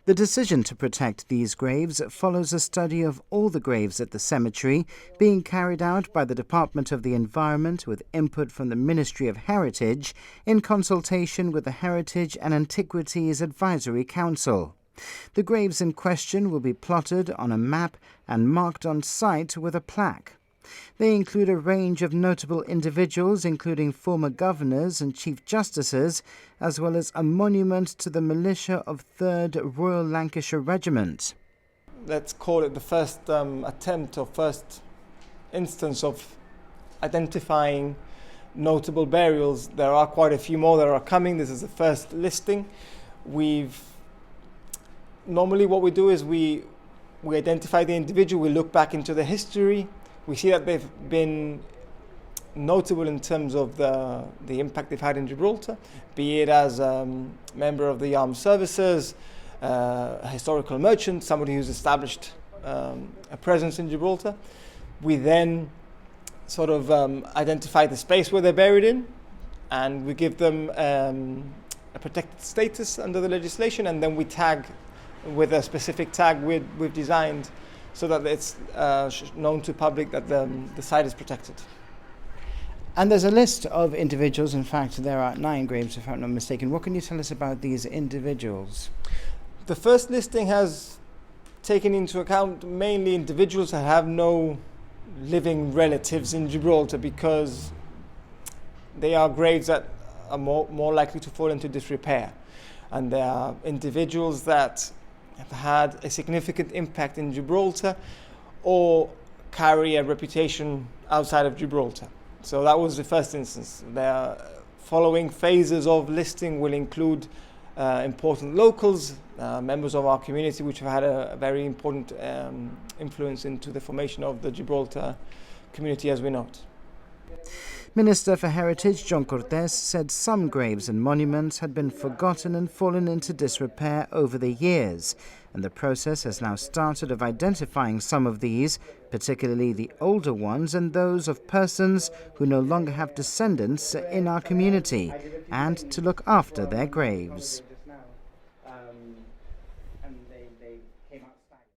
The decision to protect these graves follows a study of all the graves at the cemetery being carried out by the Department of the Environment with input from the Ministry of Heritage in consultation with the Heritage and Antiquities Advisory Council. The graves in question will be plotted on a map and marked on site with a plaque. They include a range of notable individuals, including former governors and chief justices, as well as a monument to the militia of 3rd Royal Lancashire Regiment. Let's call it the first attempt or first instance of identifying notable burials. There are quite a few more that are coming. This is the first listing. Normally what we do is we identify the individual, we look back into the history. We see that they've been notable in terms of the impact they've had in Gibraltar, be it as a member of the armed services, a historical merchant, somebody who's established a presence in Gibraltar. We then sort of identify the space where they're buried in, and we give them a protected status under the legislation, and then we tag with a specific tag we've designed, so that it's known to public that the site is protected. And there's a list of individuals. In fact, there are 9 graves, if I'm not mistaken. What can you tell us about these individuals? The first listing has taken into account mainly individuals that have no living relatives in Gibraltar, because they are graves that are more likely to fall into disrepair. And they are individuals that have had a significant impact in Gibraltar or carry a reputation outside of Gibraltar. So that was the first instance. The following phases of listing will include important locals, members of our community which have had a very important influence into the formation of the Gibraltar community as we know it. Minister for Heritage John Cortes said some graves and monuments had been forgotten and fallen into disrepair over the years, and the process has now started of identifying some of these, particularly the older ones and those of persons who no longer have descendants in our community, and to look after their graves.